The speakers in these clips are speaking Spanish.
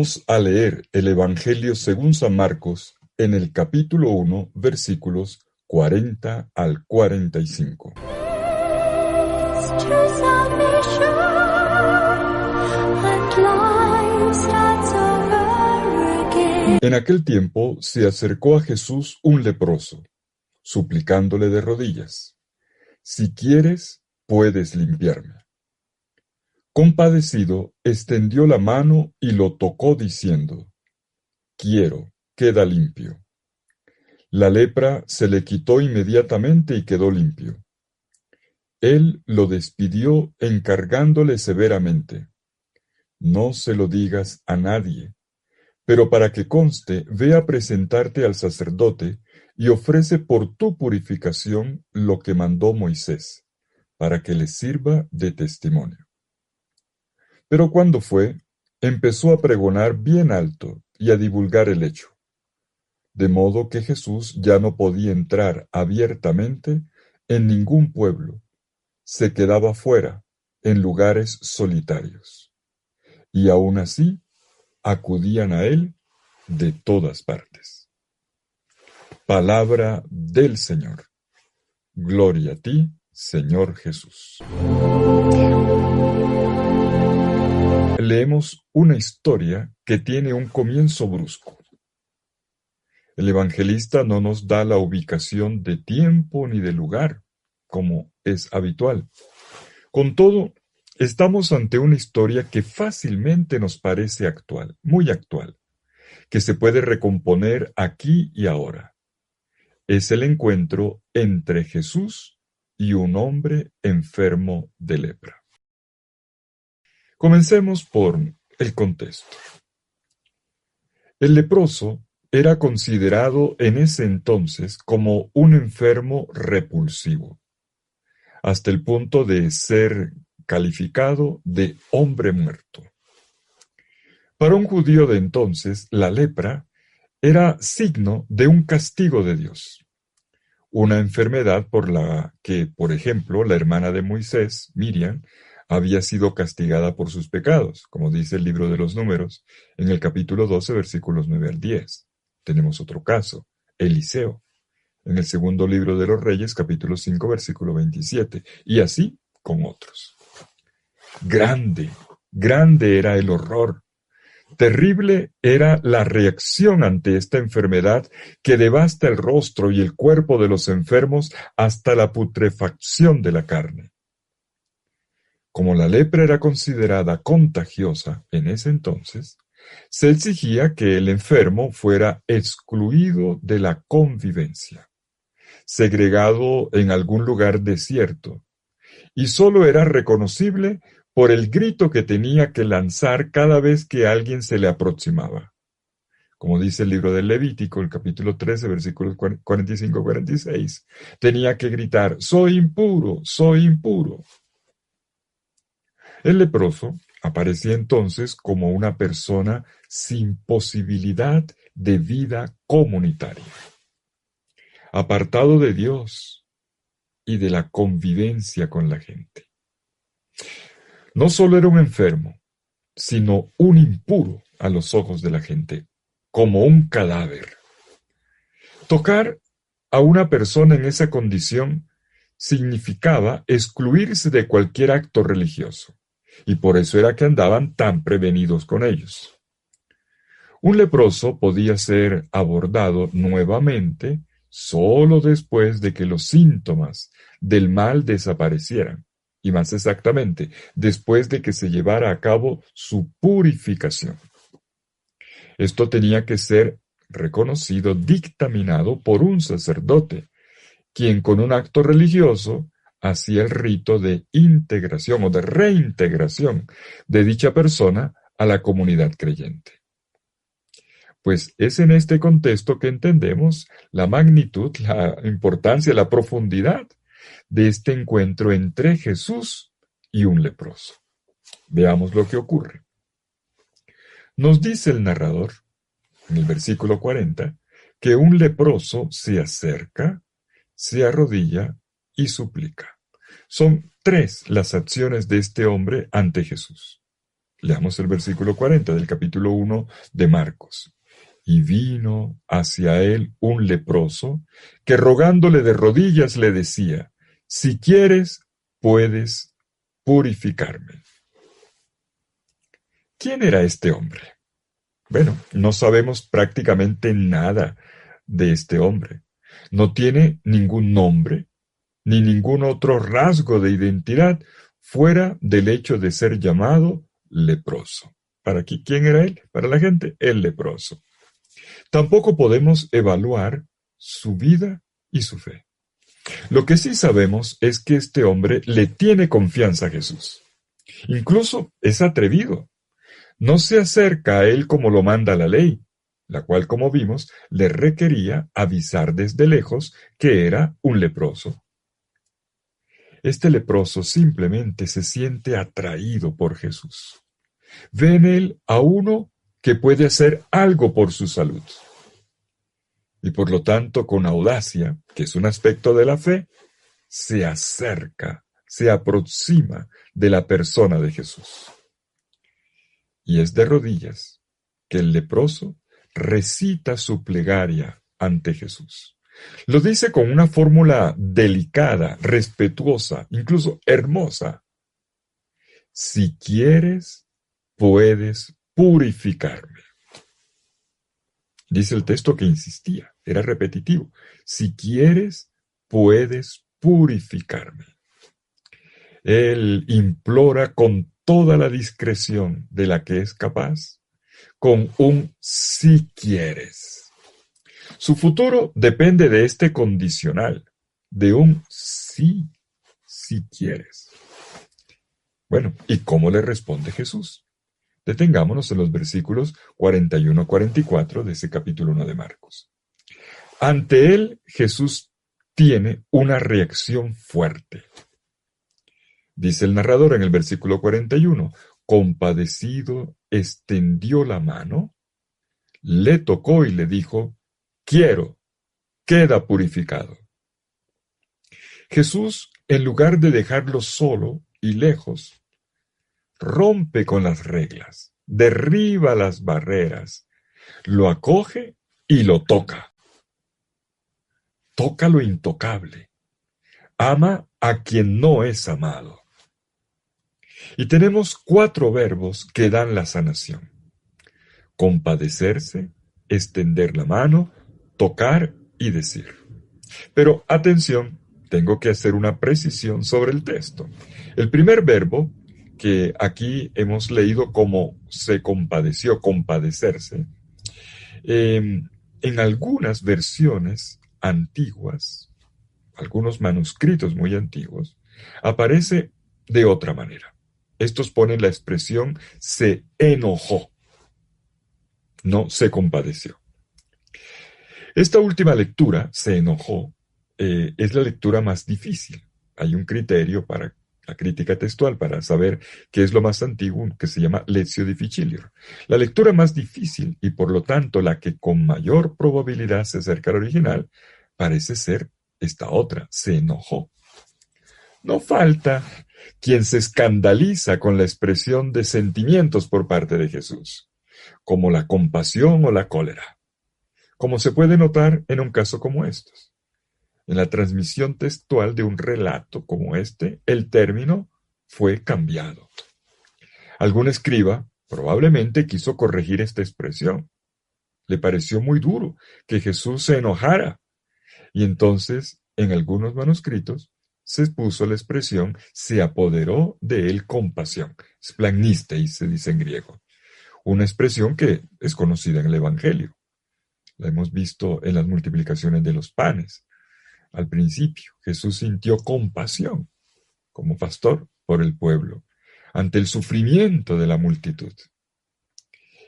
Vamos a leer el Evangelio según San Marcos en el capítulo 1, versículos 40 al 45. En aquel tiempo se acercó a Jesús un leproso, suplicándole de rodillas: «Si quieres, puedes limpiarme». Compadecido, extendió la mano y lo tocó diciendo: «Quiero, queda limpio». La lepra se le quitó inmediatamente y quedó limpio. Él lo despidió encargándole severamente: «No se lo digas a nadie, pero para que conste, ve a presentarte al sacerdote y ofrece por tu purificación lo que mandó Moisés, para que le sirva de testimonio». Pero cuando fue, empezó a pregonar bien alto y a divulgar el hecho, de modo que Jesús ya no podía entrar abiertamente en ningún pueblo, se quedaba fuera, en lugares solitarios, y aun así acudían a él de todas partes. Palabra del Señor. Gloria a ti, Señor Jesús. Leemos una historia que tiene un comienzo brusco. El evangelista no nos da la ubicación de tiempo ni de lugar, como es habitual. Con todo, estamos ante una historia que fácilmente nos parece actual, muy actual, que se puede recomponer aquí y ahora. Es el encuentro entre Jesús y un hombre enfermo de lepra. Comencemos por el contexto. El leproso era considerado en ese entonces como un enfermo repulsivo, hasta el punto de ser calificado de hombre muerto. Para un judío de entonces, la lepra era signo de un castigo de Dios, una enfermedad por la que, por ejemplo, la hermana de Moisés, Miriam, había sido castigada por sus pecados, como dice el libro de los Números, en el capítulo 12, versículos 9 al 10. Tenemos otro caso, Eliseo, en el segundo libro de los Reyes, capítulo 5, versículo 27, y así con otros. Grande, grande era el horror. Terrible era la reacción ante esta enfermedad que devasta el rostro y el cuerpo de los enfermos hasta la putrefacción de la carne. Como la lepra era considerada contagiosa en ese entonces, se exigía que el enfermo fuera excluido de la convivencia, segregado en algún lugar desierto, y solo era reconocible por el grito que tenía que lanzar cada vez que alguien se le aproximaba. Como dice el libro del Levítico, el capítulo 13, versículos 45-46, tenía que gritar: «Soy impuro, soy impuro». El leproso aparecía entonces como una persona sin posibilidad de vida comunitaria, apartado de Dios y de la convivencia con la gente. No solo era un enfermo, sino un impuro a los ojos de la gente, como un cadáver. Tocar a una persona en esa condición significaba excluirse de cualquier acto religioso, y por eso era que andaban tan prevenidos con ellos. Un leproso podía ser abordado nuevamente solo después de que los síntomas del mal desaparecieran, y más exactamente, después de que se llevara a cabo su purificación. Esto tenía que ser reconocido, dictaminado por un sacerdote, quien con un acto religioso hacía el rito de integración o de reintegración de dicha persona a la comunidad creyente. Pues es en este contexto que entendemos la magnitud, la importancia, la profundidad de este encuentro entre Jesús y un leproso. Veamos lo que ocurre. Nos dice el narrador, en el versículo 40, que un leproso se acerca, se arrodilla y suplica. Son 3 las acciones de este hombre ante Jesús. Leamos el versículo 40 del capítulo 1 de Marcos. Y vino hacia él un leproso, que rogándole de rodillas le decía, si quieres, puedes purificarme. ¿Quién era este hombre? Bueno, no sabemos prácticamente nada de este hombre. No tiene ningún nombre, ni ningún otro rasgo de identidad fuera del hecho de ser llamado leproso. ¿Para quién era él? Para la gente, el leproso. Tampoco podemos evaluar su vida y su fe. Lo que sí sabemos es que este hombre le tiene confianza a Jesús. Incluso es atrevido. No se acerca a él como lo manda la ley, la cual, como vimos, le requería avisar desde lejos que era un leproso. Este leproso simplemente se siente atraído por Jesús. Ve en él a uno que puede hacer algo por su salud. Y por lo tanto, con audacia, que es un aspecto de la fe, se acerca, se aproxima de la persona de Jesús. Y es de rodillas que el leproso recita su plegaria ante Jesús. Lo dice con una fórmula delicada, respetuosa, incluso hermosa. Si quieres, puedes purificarme. Dice el texto que insistía, era repetitivo. Si quieres, puedes purificarme. Él implora con toda la discreción de la que es capaz, con un si quieres. Su futuro depende de este condicional, de un sí, si quieres. Bueno, ¿y cómo le responde Jesús? Detengámonos en los versículos 41-44 de ese capítulo 1 de Marcos. Ante él, Jesús tiene una reacción fuerte. Dice el narrador en el versículo 41, compadecido, extendió la mano, le tocó y le dijo, quiero, queda purificado. Jesús, en lugar de dejarlo solo y lejos, rompe con las reglas, derriba las barreras, lo acoge y lo toca. Toca lo intocable. Ama a quien no es amado. Y tenemos 4 verbos que dan la sanación. Compadecerse, extender la mano, tocar y decir. Pero atención, tengo que hacer una precisión sobre el texto. El primer verbo, que aquí hemos leído como se compadeció, compadecerse, en algunas versiones antiguas, algunos manuscritos muy antiguos, aparece de otra manera. Estos ponen la expresión se enojó, no se compadeció. Esta última lectura, se enojó, es la lectura más difícil. Hay un criterio para la crítica textual para saber qué es lo más antiguo, que se llama Lectio Difficilior. La lectura más difícil y por lo tanto la que con mayor probabilidad se acerca al original parece ser esta otra, se enojó. No falta quien se escandaliza con la expresión de sentimientos por parte de Jesús, como la compasión o la cólera, como se puede notar en un caso como estos. En la transmisión textual de un relato como este, el término fue cambiado. Algún escriba probablemente quiso corregir esta expresión. Le pareció muy duro que Jesús se enojara. Y entonces, en algunos manuscritos, se puso la expresión se apoderó de él compasión. Splagnisteis se dice en griego. Una expresión que es conocida en el Evangelio. La hemos visto en las multiplicaciones de los panes. Al principio, Jesús sintió compasión como pastor por el pueblo ante el sufrimiento de la multitud.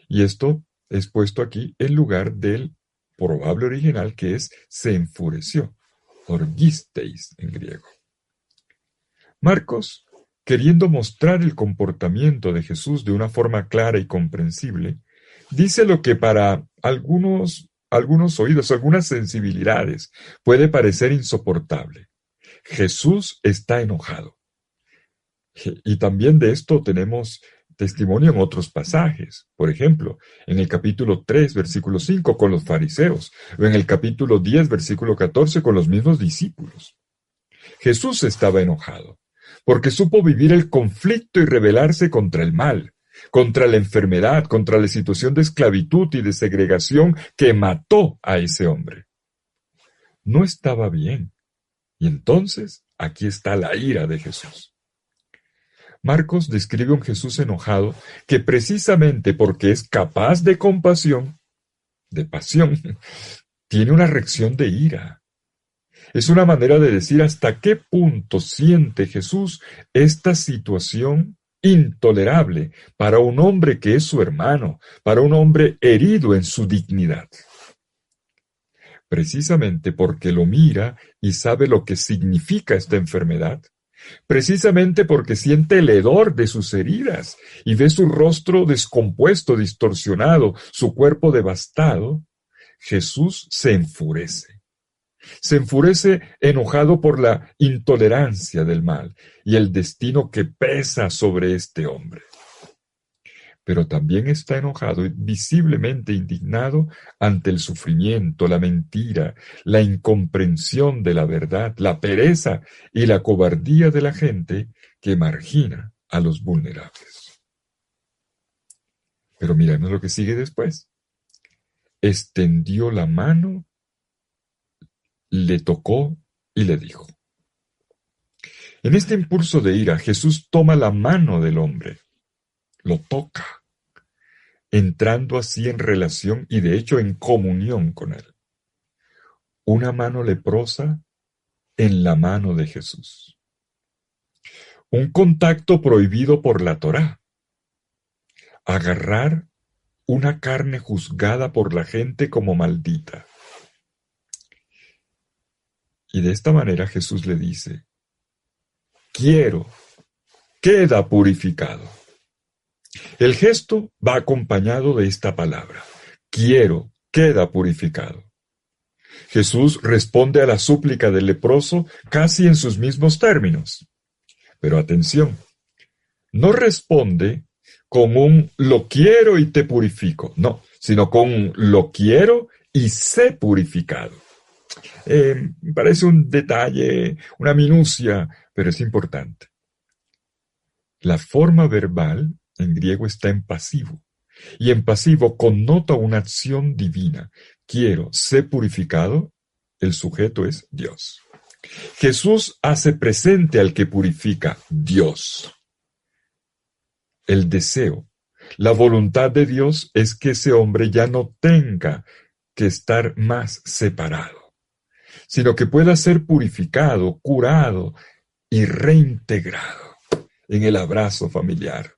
Y esto es puesto aquí en lugar del probable original que es se enfureció, orgisteis en griego. Marcos, queriendo mostrar el comportamiento de Jesús de una forma clara y comprensible, dice lo que para algunos oídos, algunas sensibilidades, puede parecer insoportable. Jesús está enojado. Y también de esto tenemos testimonio en otros pasajes. Por ejemplo, en el capítulo 3, versículo 5, con los fariseos, o en el capítulo 10, versículo 14, con los mismos discípulos. Jesús estaba enojado, porque supo vivir el conflicto y rebelarse contra el mal, contra la enfermedad, contra la situación de esclavitud y de segregación que mató a ese hombre. No estaba bien. Y entonces, aquí está la ira de Jesús. Marcos describe un Jesús enojado que precisamente porque es capaz de compasión, de pasión, tiene una reacción de ira. Es una manera de decir hasta qué punto siente Jesús esta situación intolerable para un hombre que es su hermano, para un hombre herido en su dignidad. Precisamente porque lo mira y sabe lo que significa esta enfermedad, precisamente porque siente el hedor de sus heridas y ve su rostro descompuesto, distorsionado, su cuerpo devastado, Jesús se enfurece. Se enfurece enojado por la intolerancia del mal y el destino que pesa sobre este hombre. Pero también está enojado y visiblemente indignado ante el sufrimiento, la mentira, la incomprensión de la verdad, la pereza y la cobardía de la gente que margina a los vulnerables. Pero miremos lo que sigue después. Extendió la mano, le tocó y le dijo. En este impulso de ira, Jesús toma la mano del hombre, lo toca, entrando así en relación y de hecho en comunión con él. Una mano leprosa en la mano de Jesús. Un contacto prohibido por la Torá. Agarrar una carne juzgada por la gente como maldita. Y de esta manera Jesús le dice, quiero, queda purificado. El gesto va acompañado de esta palabra, quiero, queda purificado. Jesús responde a la súplica del leproso casi en sus mismos términos. Pero atención, no responde con un lo quiero y te purifico, no, sino con un lo quiero y sé purificado. Me parece un detalle, una minucia, pero es importante. La forma verbal en griego está en pasivo, y en pasivo connota una acción divina. Quiero, sé purificado, el sujeto es Dios. Jesús hace presente al que purifica, Dios. El deseo, la voluntad de Dios es que ese hombre ya no tenga que estar más separado, sino que pueda ser purificado, curado y reintegrado en el abrazo familiar,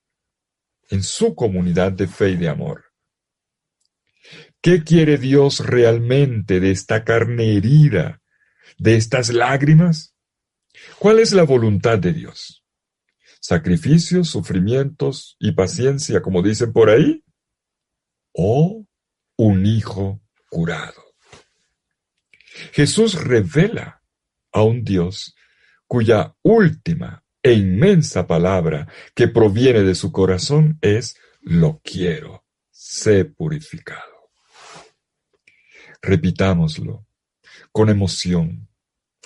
en su comunidad de fe y de amor. ¿Qué quiere Dios realmente de esta carne herida, de estas lágrimas? ¿Cuál es la voluntad de Dios? ¿Sacrificios, sufrimientos y paciencia, como dicen por ahí? ¿O un hijo curado? Jesús revela a un Dios cuya última e inmensa palabra que proviene de su corazón es lo quiero, sé purificado. Repitámoslo con emoción,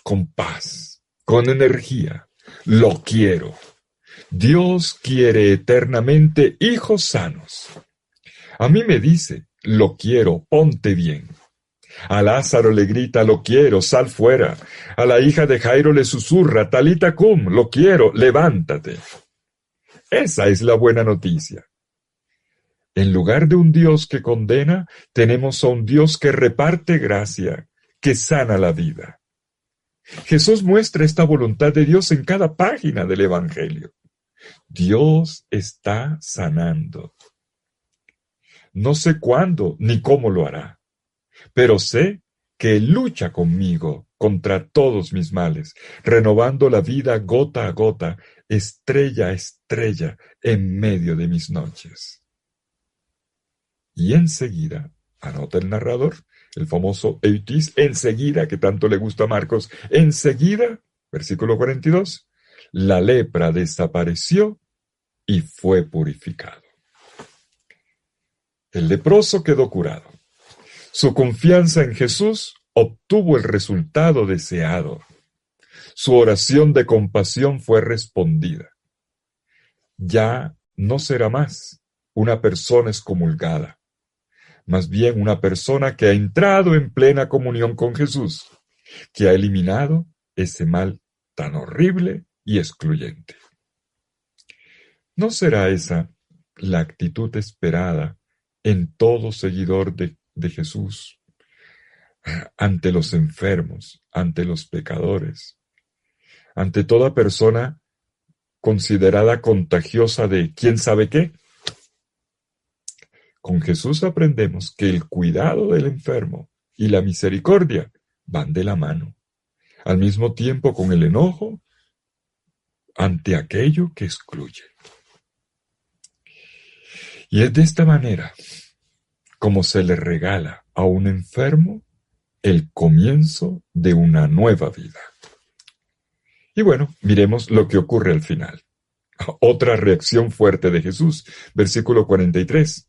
con paz, con energía. Lo quiero. Dios quiere eternamente hijos sanos. A mí me dice, lo quiero, ponte bien. A Lázaro le grita, lo quiero, sal fuera. A la hija de Jairo le susurra, talita cum, lo quiero, levántate. Esa es la buena noticia. En lugar de un Dios que condena, tenemos a un Dios que reparte gracia, que sana la vida. Jesús muestra esta voluntad de Dios en cada página del Evangelio. Dios está sanando. No sé cuándo ni cómo lo hará, pero sé que Él lucha conmigo contra todos mis males, renovando la vida gota a gota, estrella a estrella, en medio de mis noches. Y enseguida, anota el narrador, el famoso eutis, enseguida, que tanto le gusta a Marcos, enseguida, versículo 42, la lepra desapareció y fue purificado. El leproso quedó curado. Su confianza en Jesús obtuvo el resultado deseado. Su oración de compasión fue respondida. Ya no será más una persona excomulgada, más bien una persona que ha entrado en plena comunión con Jesús, que ha eliminado ese mal tan horrible y excluyente. ¿No será esa la actitud esperada en todo seguidor de Jesús ante los enfermos, ante los pecadores, ante toda persona considerada contagiosa de quién sabe qué? Con Jesús aprendemos que el cuidado del enfermo y la misericordia van de la mano, al mismo tiempo con el enojo ante aquello que excluye. Y es de esta manera como se le regala a un enfermo el comienzo de una nueva vida. Y bueno, miremos lo que ocurre al final. Otra reacción fuerte de Jesús, versículo 43.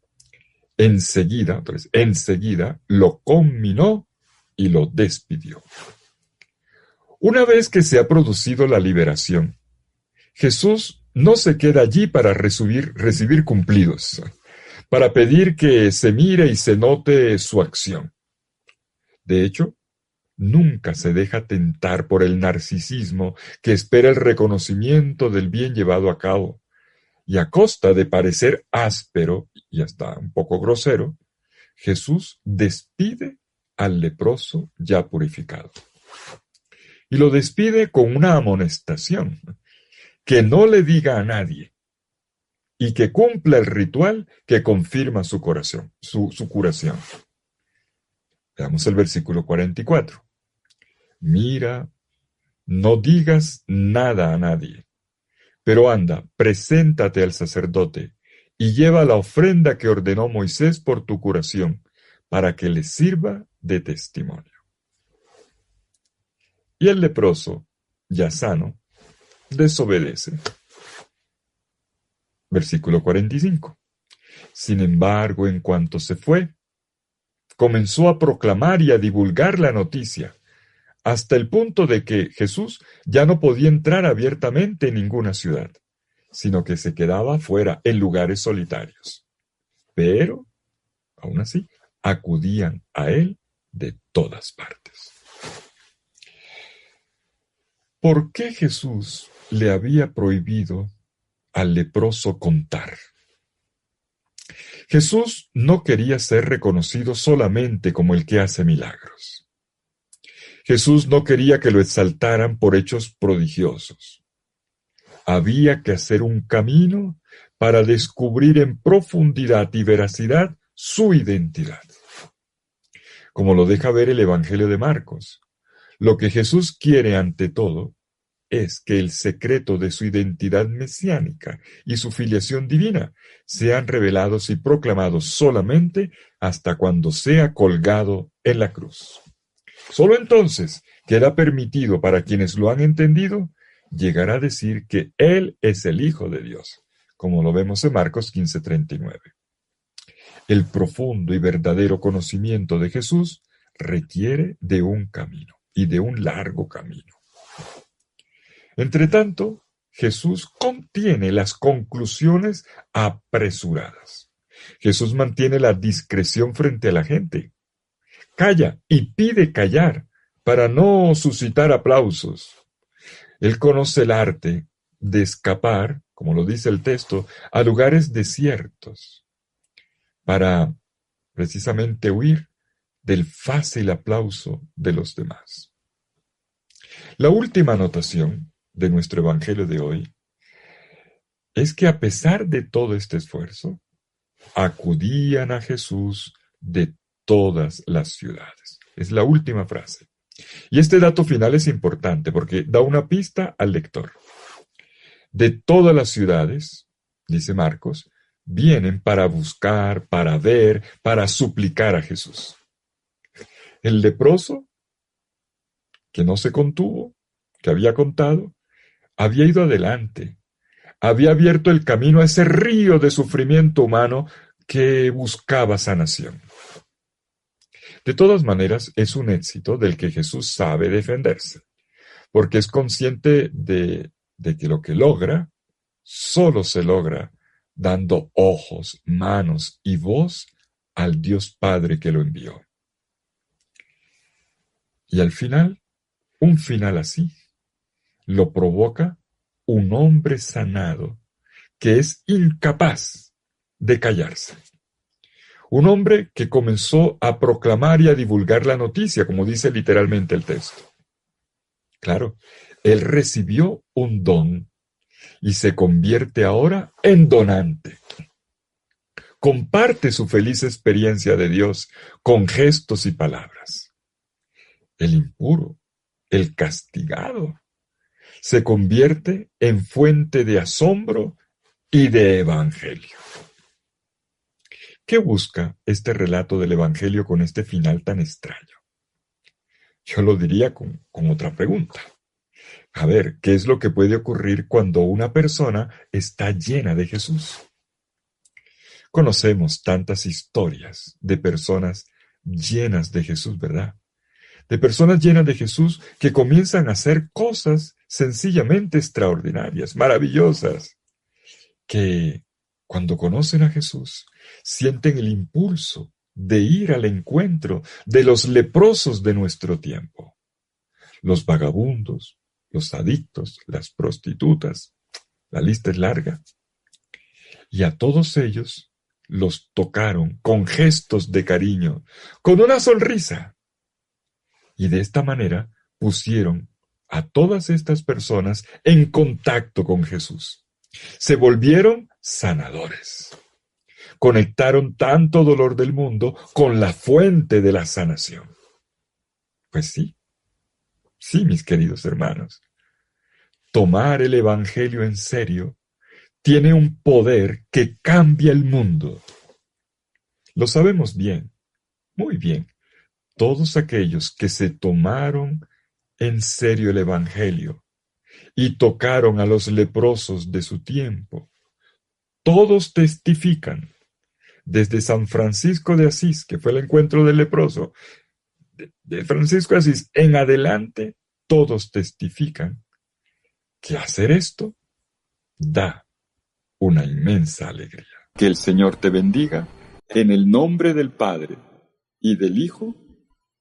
Enseguida lo conminó y lo despidió. Una vez que se ha producido la liberación, Jesús no se queda allí para recibir cumplidos, para pedir que se mire y se note su acción. De hecho, nunca se deja tentar por el narcisismo que espera el reconocimiento del bien llevado a cabo, y a costa de parecer áspero y hasta un poco grosero, Jesús despide al leproso ya purificado. Y lo despide con una amonestación, que no le diga a nadie, y que cumpla el ritual que confirma su curación. Veamos el versículo 44. Mira, no digas nada a nadie, pero anda, preséntate al sacerdote y lleva la ofrenda que ordenó Moisés por tu curación, para que le sirva de testimonio. Y el leproso, ya sano, desobedece. Versículo 45. Sin embargo, en cuanto se fue, comenzó a proclamar y a divulgar la noticia, hasta el punto de que Jesús ya no podía entrar abiertamente en ninguna ciudad, sino que se quedaba fuera en lugares solitarios. Pero, aún así, acudían a él de todas partes. ¿Por qué Jesús le había prohibido al leproso contar? Jesús no quería ser reconocido solamente como el que hace milagros. Jesús no quería que lo exaltaran por hechos prodigiosos. Había que hacer un camino para descubrir en profundidad y veracidad su identidad. Como lo deja ver el Evangelio de Marcos, lo que Jesús quiere ante todo es que el secreto de su identidad mesiánica y su filiación divina sean revelados y proclamados solamente hasta cuando sea colgado en la cruz. Solo entonces queda permitido para quienes lo han entendido llegar a decir que Él es el Hijo de Dios, como lo vemos en Marcos 15:39. El profundo y verdadero conocimiento de Jesús requiere de un camino, y de un largo camino. Entretanto, Jesús contiene las conclusiones apresuradas. Jesús mantiene la discreción frente a la gente. Calla y pide callar para no suscitar aplausos. Él conoce el arte de escapar, como lo dice el texto, a lugares desiertos para precisamente huir del fácil aplauso de los demás. La última anotación de nuestro evangelio de hoy es que a pesar de todo este esfuerzo, acudían a Jesús de todas las ciudades. Es la última frase. Y este dato final es importante porque da una pista al lector. De todas las ciudades, dice Marcos, vienen para buscar, para ver, para suplicar a Jesús. El leproso, que no se contuvo, que había contado, había ido adelante, había abierto el camino a ese río de sufrimiento humano que buscaba sanación. De todas maneras, es un éxito del que Jesús sabe defenderse, porque es consciente de que lo que logra solo se logra dando ojos, manos y voz al Dios Padre que lo envió. Y al final, un final así, lo provoca un hombre sanado que es incapaz de callarse. Un hombre que comenzó a proclamar y a divulgar la noticia, como dice literalmente el texto. Claro, él recibió un don y se convierte ahora en donante. Comparte su feliz experiencia de Dios con gestos y palabras. El impuro, el castigado, se convierte en fuente de asombro y de evangelio. ¿Qué busca este relato del evangelio con este final tan extraño? Yo lo diría con otra pregunta. A ver, ¿qué es lo que puede ocurrir cuando una persona está llena de Jesús? Conocemos tantas historias de personas llenas de Jesús, ¿verdad? De personas llenas de Jesús que comienzan a hacer cosas sencillamente extraordinarias, maravillosas, que cuando conocen a Jesús sienten el impulso de ir al encuentro de los leprosos de nuestro tiempo, los vagabundos, los adictos, las prostitutas, la lista es larga. Y a todos ellos los tocaron con gestos de cariño, con una sonrisa. Y de esta manera pusieron a todas estas personas en contacto con Jesús. Se volvieron sanadores. Conectaron tanto dolor del mundo con la fuente de la sanación. Pues sí, mis queridos hermanos. Tomar el Evangelio en serio tiene un poder que cambia el mundo. Lo sabemos bien, muy bien. Todos aquellos que se tomaron en serio el Evangelio y tocaron a los leprosos de su tiempo, todos testifican, desde San Francisco de Asís, que fue el encuentro del leproso, de Francisco de Asís en adelante, todos testifican que hacer esto da una inmensa alegría. Que el Señor te bendiga en el nombre del Padre, y del Hijo,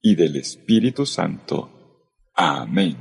y del Espíritu Santo. Amén.